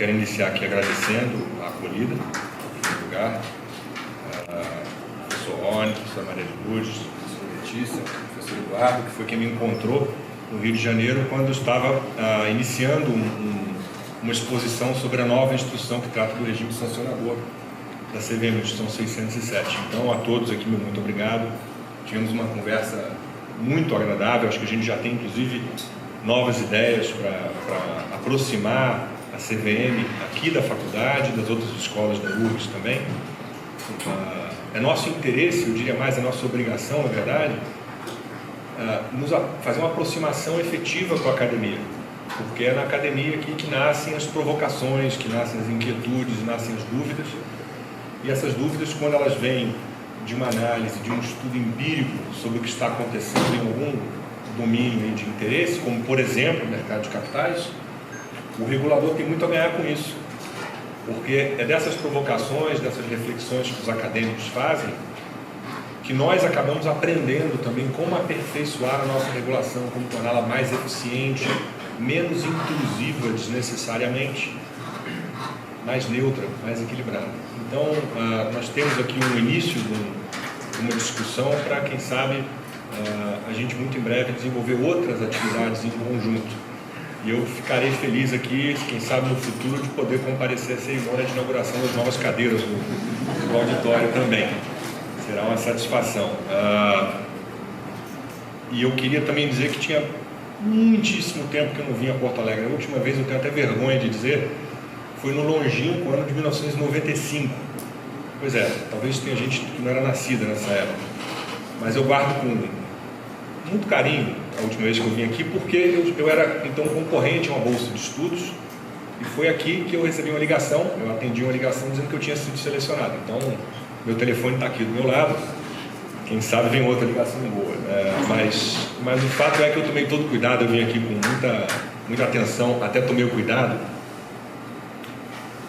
quero iniciar aqui agradecendo a acolhida, em primeiro lugar, professor Rony, professora Maria de Lourdes, professora Letícia, professor Eduardo, que foi quem me encontrou no Rio de Janeiro quando eu estava iniciando uma exposição sobre a nova instrução que trata do regime sancionador da CVM, Instrução 607. Então, a todos aqui, meu muito obrigado. Tivemos uma conversa muito agradável, acho que a gente já tem, inclusive, novas ideias para aproximar a CVM aqui da faculdade, das outras escolas da URGS também. É nosso interesse, eu diria mais, é nossa obrigação, na verdade, fazer uma aproximação efetiva com a academia, porque é na academia aqui que nascem as provocações, que nascem as inquietudes, nascem as dúvidas, e essas dúvidas, quando elas vêm de uma análise, de um estudo empírico sobre o que está acontecendo em algum domínio de interesse, como, por exemplo, o mercado de capitais, o regulador tem muito a ganhar com isso, porque é dessas provocações, dessas reflexões que os acadêmicos fazem, que nós acabamos aprendendo também como aperfeiçoar a nossa regulação, como torná-la mais eficiente, menos intrusiva desnecessariamente, mais neutra, mais equilibrada. Então, nós temos aqui um início de uma discussão para, quem sabe, a gente muito em breve desenvolver outras atividades em conjunto. E eu ficarei feliz aqui, quem sabe no futuro, de poder comparecer à cerimônia de inauguração das novas cadeiras no auditório também. Será uma satisfação. E eu queria também dizer que tinha muitíssimo tempo que eu não vinha a Porto Alegre. A última vez, eu tenho até vergonha de dizer, foi no longínquo ano de 1995. Pois é, talvez tenha gente que não era nascida nessa época. Mas eu guardo com muito carinho a última vez que eu vim aqui, porque eu era então concorrente a uma bolsa de estudos, e foi aqui que eu recebi uma ligação, eu atendi uma ligação dizendo que eu tinha sido selecionado. Então, meu telefone está aqui do meu lado, quem sabe vem outra ligação boa. Mas o fato é que eu tomei todo cuidado, eu vim aqui com muita atenção, até tomei o cuidado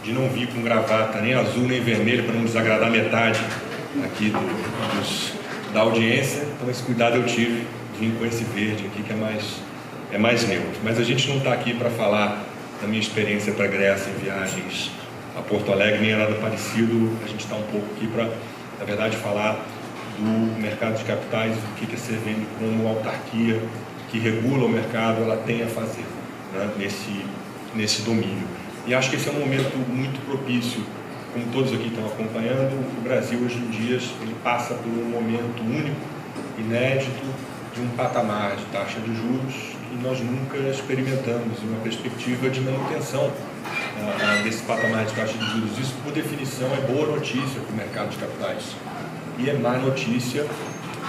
de não vir com gravata nem azul nem vermelho para não desagradar metade aqui da audiência. Então esse cuidado eu tive, vim com esse verde aqui que é mais neutro. Mas a gente não está aqui para falar da minha experiência para a Grécia em viagens a Porto Alegre, nem é nada parecido. A gente está um pouco aqui para, na verdade, falar do mercado de capitais, do que a CVM, como autarquia que regula o mercado, ela tem a fazer, né, nesse domínio. E acho que esse é um momento muito propício, como todos aqui estão acompanhando. O Brasil hoje em dia ele passa por um momento único, inédito, de um patamar de taxa de juros que nós nunca experimentamos, em uma perspectiva de manutenção desse patamar de taxa de juros. Isso, por definição, é boa notícia para o mercado de capitais e é má notícia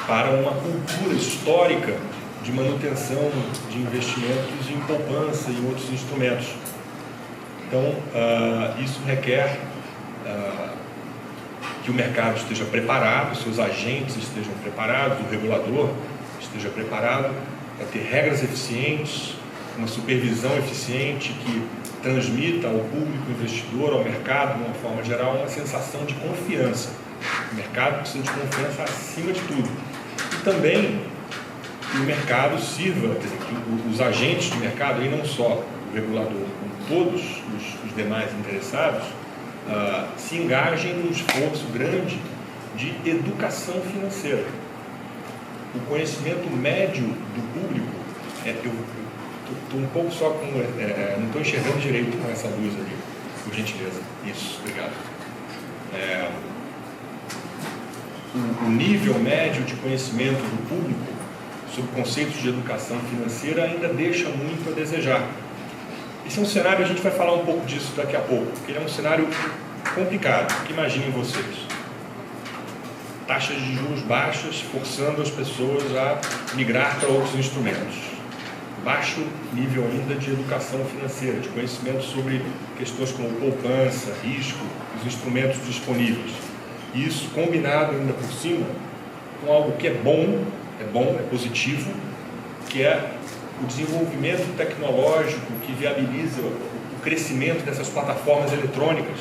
para uma cultura histórica de manutenção de investimentos em poupança e outros instrumentos. Então, isso requer que o mercado esteja preparado, seus agentes estejam preparados, o regulador esteja preparado para ter regras eficientes, uma supervisão eficiente que transmita ao público investidor, ao mercado, de uma forma geral, uma sensação de confiança. O mercado precisa de confiança acima de tudo. E também que o mercado sirva, quer dizer, que os agentes de mercado, e não só o regulador, como todos os demais interessados, se engajem num esforço grande de educação financeira. O conhecimento médio do público, eu estou um pouco só com... não estou enxergando direito com essa luz ali, por gentileza. Isso, obrigado. O nível médio de conhecimento do público sobre conceitos de educação financeira ainda deixa muito a desejar. Esse é um cenário, a gente vai falar um pouco disso daqui a pouco, porque ele é um cenário complicado. Imaginem vocês. Taxas de juros baixas forçando as pessoas a migrar para outros instrumentos. Baixo nível ainda de educação financeira, de conhecimento sobre questões como poupança, risco, os instrumentos disponíveis. E isso combinado ainda por cima com algo que é positivo, que é o desenvolvimento tecnológico que viabiliza o crescimento dessas plataformas eletrônicas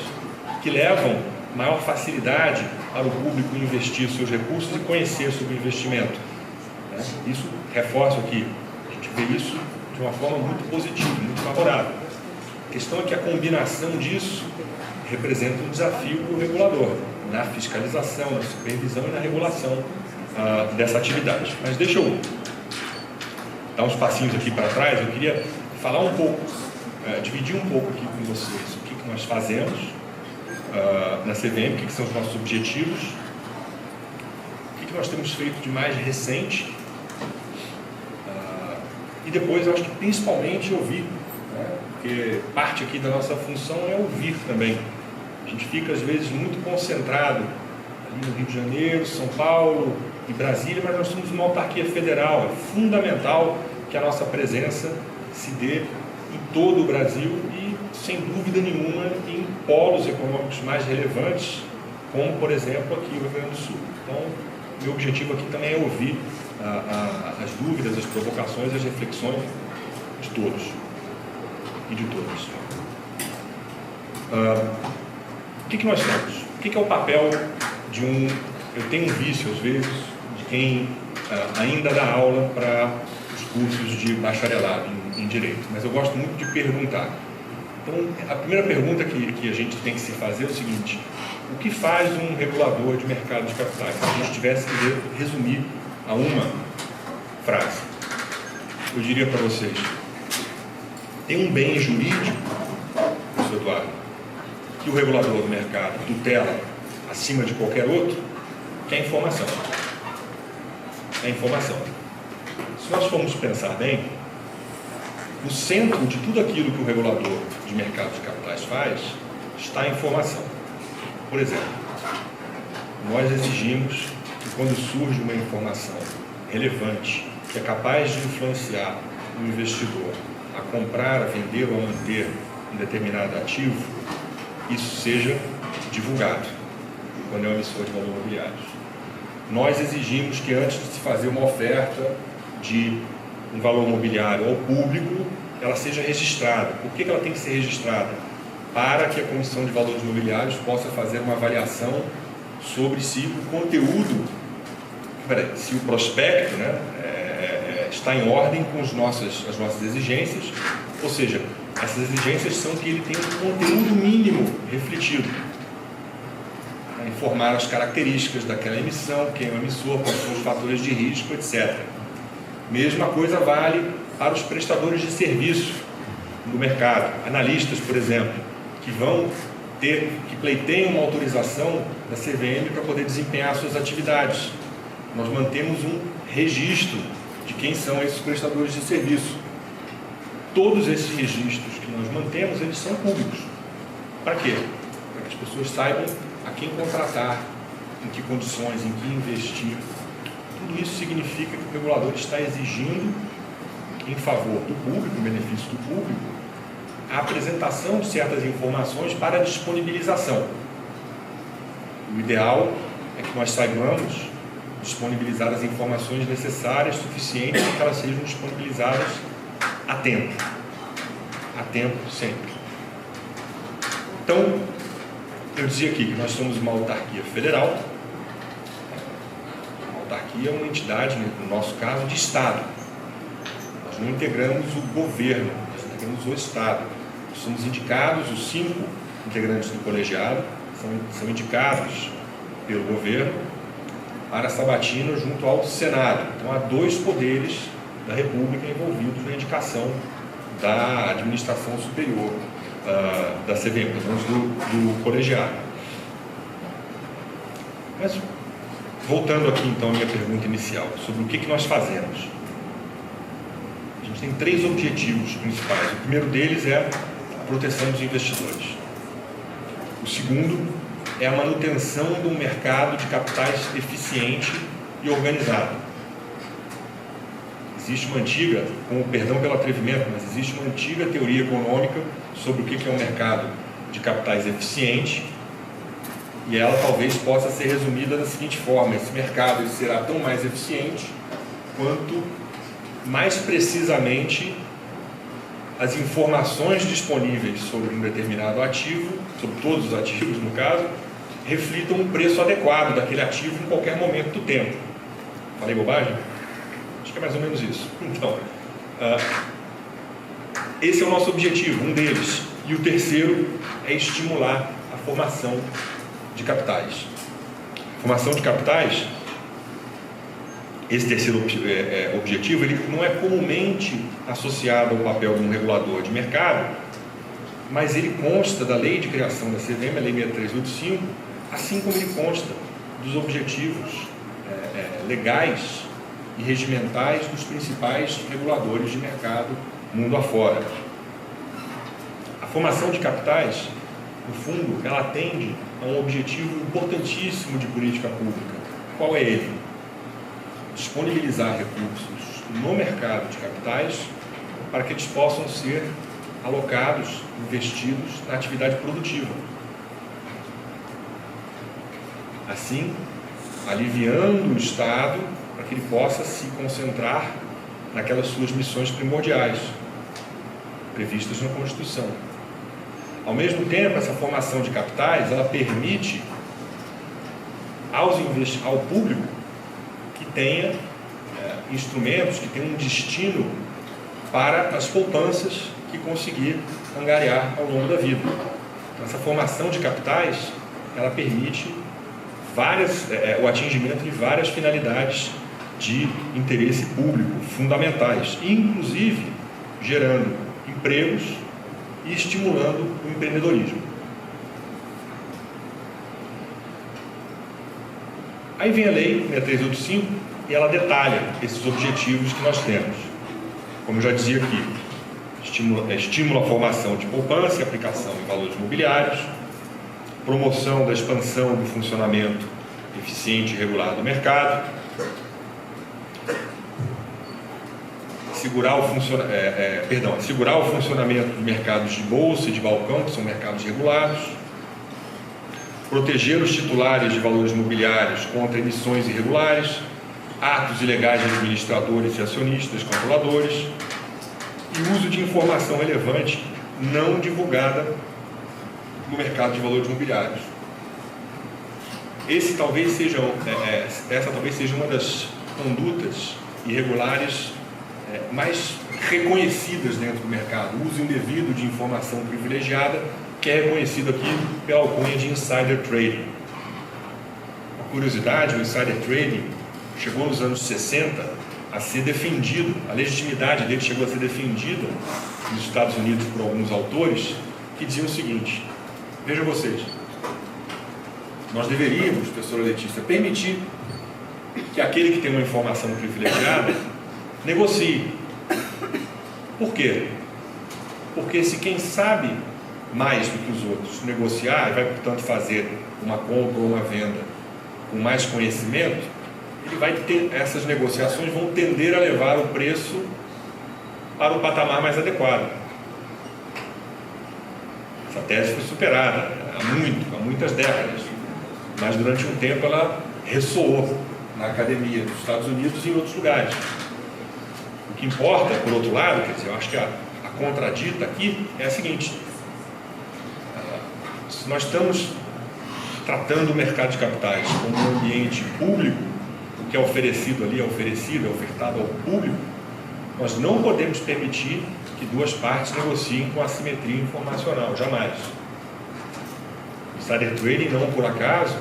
que levam maior facilidade para o público investir seus recursos e conhecer sobre o investimento. Isso, reforço aqui, a gente vê isso de uma forma muito positiva, muito favorável. questão é que a combinação disso representa um desafio para o regulador, na fiscalização, na supervisão e na regulação dessa atividade. Mas deixa eu dar uns passinhos aqui para trás. Eu queria falar um pouco, dividir um pouco aqui com vocês o que nós fazemos na CVM, o que são os nossos objetivos, o que nós temos feito de mais recente, e depois eu acho que principalmente ouvir, né? Porque parte aqui da nossa função é ouvir também. A gente fica às vezes muito concentrado ali no Rio de Janeiro, São Paulo e Brasília, mas nós somos uma autarquia federal. É fundamental que a nossa presença se dê em todo o Brasil e, sem dúvida nenhuma, em polos econômicos mais relevantes, como, por exemplo, aqui no Rio Grande do Sul. Então, meu objetivo aqui também é ouvir as dúvidas, as provocações, as reflexões de todos e de todas. O que nós temos? O que é o papel de um... Eu tenho um vício, às vezes, de quem ainda dá aula para os cursos de bacharelado em Direito, mas eu gosto muito de perguntar. Então, a primeira pergunta que a gente tem que se fazer é o seguinte: o que faz um regulador de mercado de capitais? Se a gente tivesse que resumir a uma frase, eu diria para vocês: tem um bem jurídico, professor Eduardo, que o regulador do mercado tutela acima de qualquer outro, que é a informação. É a informação. Se nós formos pensar bem, no centro de tudo aquilo que o regulador de mercado de capitais faz, está a informação. Por exemplo, nós exigimos que quando surge uma informação relevante, que é capaz de influenciar o investidor a comprar, a vender ou a manter um determinado ativo, isso seja divulgado quando é um emissor de valores imobiliários. Nós exigimos que antes de se fazer uma oferta de um valor imobiliário ao público, ela seja registrada. Por que ela tem que ser registrada? Para que a Comissão de Valores Imobiliários possa fazer uma avaliação sobre se o conteúdo, se o prospecto, né, está em ordem com as nossas exigências, ou seja, essas exigências são que ele tenha um conteúdo mínimo refletido, para informar as características daquela emissão, quem é o emissor, quais são os fatores de risco, etc. Mesma coisa vale para os prestadores de serviço no mercado, analistas, por exemplo, que pleiteiam uma autorização da CVM para poder desempenhar suas atividades. Nós mantemos um registro de quem são esses prestadores de serviço. Todos esses registros que nós mantemos, eles são públicos. Para quê? Para que as pessoas saibam a quem contratar, em que condições, em que investir. Tudo isso significa que o regulador está exigindo, em favor do público, em benefício do público, a apresentação de certas informações para a disponibilização. O ideal é que nós saibamos disponibilizar as informações necessárias, suficientes, para que elas sejam disponibilizadas a tempo. A tempo, sempre. Então, eu dizia aqui que nós somos uma autarquia federal. A autarquia é uma entidade, no nosso caso, de Estado. Nós não integramos o governo, nós integramos o Estado. Nós somos indicados, os 5 integrantes do colegiado são indicados pelo governo para a sabatina junto ao Senado. Então, há 2 poderes da República envolvidos na indicação da administração superior da CVM, do colegiado. Mas, voltando aqui então à minha pergunta inicial, sobre o que nós fazemos. A gente tem 3 objetivos principais. O primeiro deles é a proteção dos investidores. O segundo é a manutenção de um mercado de capitais eficiente e organizado. Existe uma antiga, com o perdão pelo atrevimento, mas existe uma antiga teoria econômica sobre o que é um mercado de capitais eficiente, e ela talvez possa ser resumida da seguinte forma: esse mercado será tão mais eficiente quanto mais precisamente as informações disponíveis sobre um determinado ativo, sobre todos os ativos no caso, reflitam um preço adequado daquele ativo em qualquer momento do tempo. Falei bobagem? Acho que é mais ou menos isso. Então, esse é o nosso objetivo, um deles. E o terceiro é estimular a formação de capitais. Formação de capitais, esse terceiro objetivo, ele não é comumente associado ao papel de um regulador de mercado, mas ele consta da lei de criação da CVM, a Lei 6385, assim como ele consta dos objetivos legais e regimentais dos principais reguladores de mercado mundo afora. A formação de capitais, no fundo, ela atende a um objetivo importantíssimo de política pública. Qual é ele? Disponibilizar recursos no mercado de capitais para que eles possam ser alocados, investidos na atividade produtiva. Assim, aliviando o Estado para que ele possa se concentrar naquelas suas missões primordiais, previstas na Constituição. Ao mesmo tempo, essa formação de capitais, ela permite ao público que tenha instrumentos, que tenha um destino para as poupanças que conseguir angariar ao longo da vida. Então, essa formação de capitais, ela permite o atingimento de várias finalidades de interesse público fundamentais, inclusive gerando empregos e estimulando o empreendedorismo. Aí vem a Lei 6385 e ela detalha esses objetivos que nós temos. Como eu já dizia aqui, estímulo à formação de poupança e aplicação em valores imobiliários, promoção da expansão do funcionamento eficiente e regular do mercado, assegurar o funcionamento dos mercados de bolsa e de balcão, que são mercados regulados, proteger os titulares de valores imobiliários contra emissões irregulares, atos ilegais de administradores e acionistas, controladores, e uso de informação relevante não divulgada no mercado de valores imobiliários. Essa talvez seja uma das condutas irregulares mais reconhecidas dentro do mercado. O uso indevido de informação privilegiada, que é reconhecido aqui pela alcunha de insider trading. Uma curiosidade, o insider trading chegou nos anos 60 a ser defendido, a legitimidade dele chegou a ser defendida nos Estados Unidos por alguns autores que diziam o seguinte: vejam vocês, nós deveríamos, professora Letícia, permitir que aquele que tem uma informação privilegiada negocie. Por quê? Porque se quem sabe mais do que os outros negociar e vai, portanto, fazer uma compra ou uma venda com mais conhecimento, ele vai ter, essas negociações vão tender a levar o preço para o patamar mais adequado. Essa tese foi superada há muitas décadas, mas durante um tempo ela ressoou na academia dos Estados Unidos e em outros lugares. O que importa, por outro lado, quer dizer, eu acho que a contradita aqui é a seguinte: se nós estamos tratando o mercado de capitais como um ambiente público, o que é oferecido ali é ofertado ao público, nós não podemos permitir que duas partes negociem com assimetria informacional, jamais. O insider trading, não por acaso,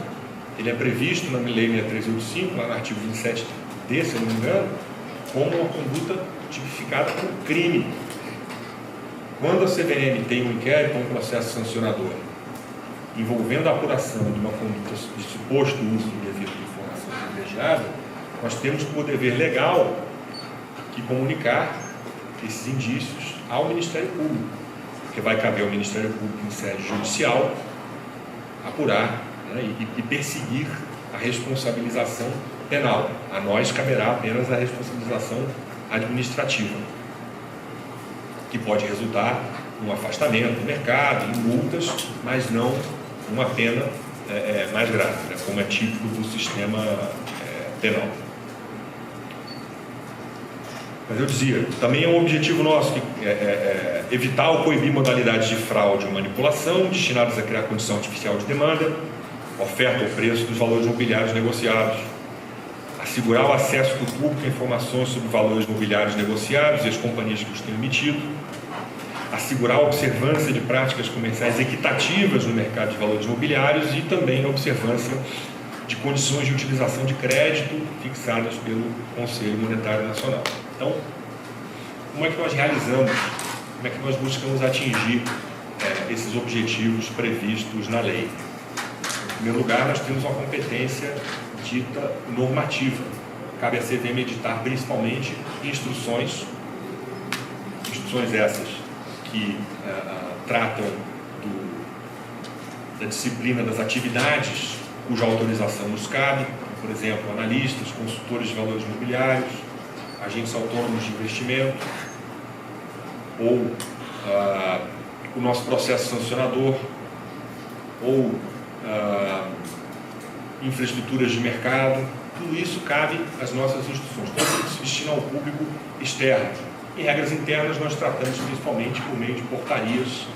ele é previsto na Lei 6385, lá no artigo 27D, se eu não me engano, como uma conduta tipificada como crime. Quando a CVM tem um inquérito ou um processo sancionador envolvendo a apuração de uma conduta de suposto uso indevido de informação privilegiada, nós temos como dever legal que comunicar esses indícios ao Ministério Público, porque vai caber ao Ministério Público em sede judicial apurar, né, e perseguir a responsabilização penal. A nós caberá apenas a responsabilização administrativa, que pode resultar em um afastamento do mercado, em multas, mas não uma pena mais grave, né, como é típico do sistema penal. Mas eu dizia, também é um objetivo nosso evitar ou coibir modalidades de fraude ou manipulação destinadas a criar condição artificial de demanda, oferta ou preço dos valores imobiliários negociados, assegurar o acesso do público a informações sobre valores imobiliários negociados e as companhias que os têm emitido, assegurar a observância de práticas comerciais equitativas no mercado de valores imobiliários e também a observância de condições de utilização de crédito fixadas pelo Conselho Monetário Nacional. Então, como é que nós realizamos, como é que nós buscamos atingir esses objetivos previstos na lei? Em primeiro lugar, nós temos uma competência dita normativa. Cabe à CVM editar principalmente instruções essas que tratam da disciplina das atividades cuja autorização nos cabe, por exemplo, analistas, consultores de valores imobiliários, agentes autônomos de investimento, ou o nosso processo sancionador, ou infraestruturas de mercado. Tudo isso cabe às nossas instituições, tudo isso se destina ao público externo. Em regras internas, nós tratamos principalmente por meio de portarias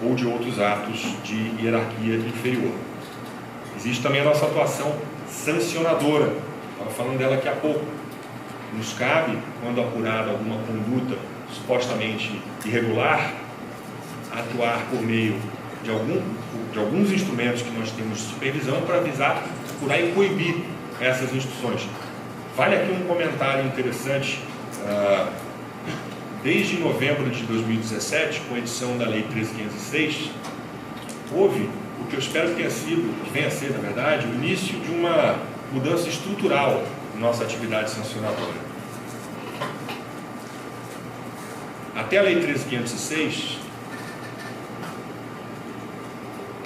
ou de outros atos de hierarquia inferior. Existe também a nossa atuação sancionadora, estava falando dela aqui há pouco. Nos cabe, quando apurada alguma conduta supostamente irregular, atuar por meio de alguns instrumentos que nós temos de supervisão para avisar, apurar e coibir essas instituições. Vale aqui um comentário interessante. Desde novembro de 2017, com a edição da Lei 13.506, houve o que eu espero que venha a ser, na verdade, o início de uma mudança estrutural na nossa atividade sancionadora. Até a Lei 13.506,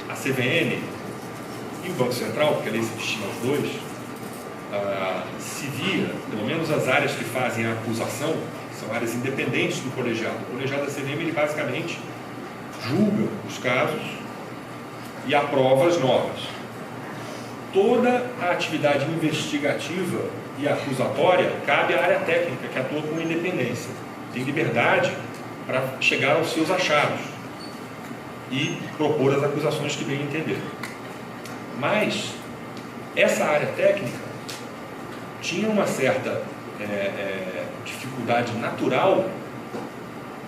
a CVM e o Banco Central, porque a lei se destina aos dois, se via, pelo menos as áreas que fazem a acusação, são áreas independentes do colegiado. O colegiado da CVM, ele basicamente julga os casos e aprova as normas. Toda a atividade investigativa e acusatória cabe à área técnica, que atua com independência. Tem liberdade para chegar aos seus achados e propor as acusações que bem entender. Mas essa área técnica tinha uma certa dificuldade natural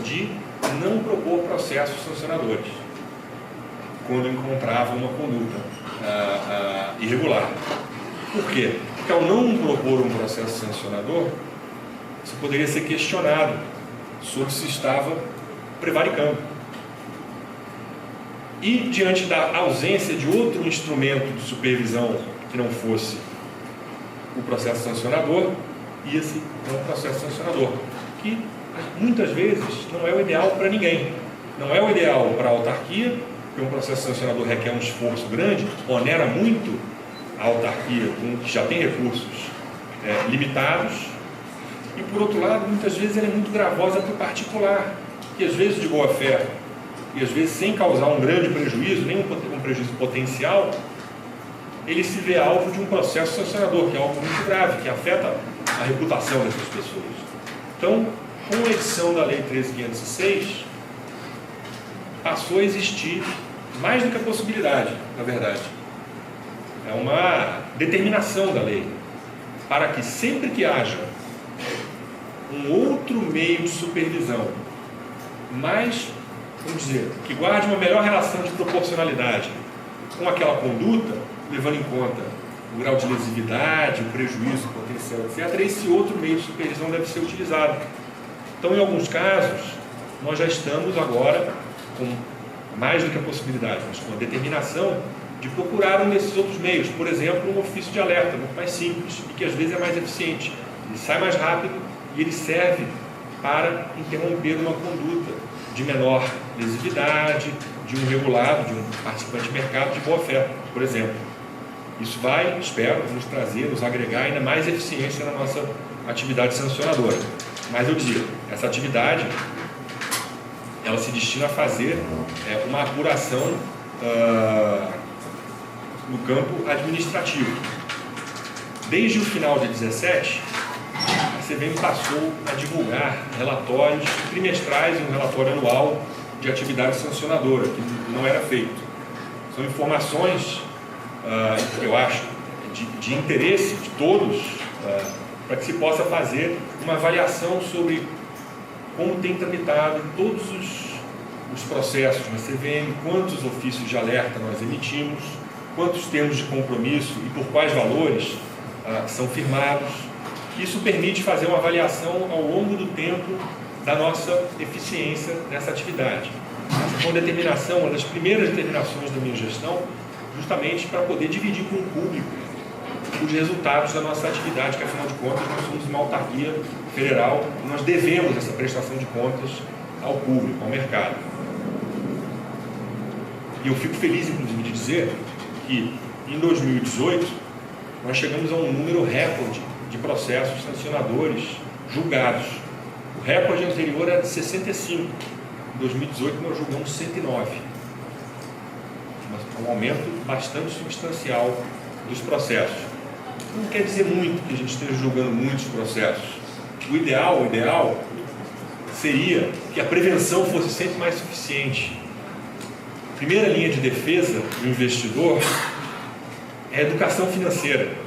de não propor processos sancionadores quando encontrava uma conduta irregular. Por quê? Porque ao não propor um processo sancionador, você poderia ser questionado sobre se estava prevaricando. E diante da ausência de outro instrumento de supervisão que não fosse o processo sancionador, ia-se para um processo sancionador, que muitas vezes não é o ideal para ninguém. Não é o ideal para a autarquia, porque um processo sancionador requer um esforço grande, onera muito a autarquia, que já tem recursos limitados, e por outro lado, muitas vezes ela é muito gravosa para o particular, que às vezes de boa fé, e às vezes sem causar um grande prejuízo, nem um prejuízo potencial, ele se vê alvo de um processo sancionador, que é algo muito grave, que afeta a reputação dessas pessoas. Então, com a edição da Lei 13.506, passou a existir mais do que a possibilidade, na verdade. É uma determinação da lei, para que sempre que haja um outro meio de supervisão, mais, vamos dizer, que guarde uma melhor relação de proporcionalidade com aquela conduta, levando em conta o grau de lesividade, o prejuízo potencial, etc., esse outro meio de supervisão deve ser utilizado. Então, em alguns casos, nós já estamos agora com mais do que a possibilidade, mas com a determinação de procurar um desses outros meios. Por exemplo, um ofício de alerta, muito mais simples e que às vezes é mais eficiente. Ele sai mais rápido e ele serve para interromper uma conduta de menor lesividade, de um regulado, de um participante de mercado de boa fé, por exemplo. Isso vai, espero, nos agregar ainda mais eficiência na nossa atividade sancionadora. Mas eu dizia, essa atividade, ela se destina a fazer uma apuração no campo administrativo. Desde o final de 2017, a CVM passou a divulgar relatórios trimestrais e um relatório anual de atividade sancionadora, que não era feito. São informações, eu acho, de interesse de todos, para que se possa fazer uma avaliação sobre como tem tramitado em todos os processos na CVM, quantos ofícios de alerta nós emitimos, quantos termos de compromisso e por quais valores são firmados. Isso permite fazer uma avaliação ao longo do tempo da nossa eficiência nessa atividade. Essa foi uma determinação, uma das primeiras determinações da minha gestão, justamente para poder dividir com o público os resultados da nossa atividade, que afinal de contas nós somos uma autarquia federal e nós devemos essa prestação de contas ao público, ao mercado. E eu fico feliz, inclusive, de dizer que em 2018 nós chegamos a um número recorde de processos sancionadores julgados. O recorde anterior era de 65. Em 2018 nós julgamos 109. Um aumento bastante substancial dos processos. Não quer dizer muito que a gente esteja julgando muitos processos. O ideal seria que a prevenção fosse sempre mais suficiente. A primeira linha de defesa do investidor é a educação financeira.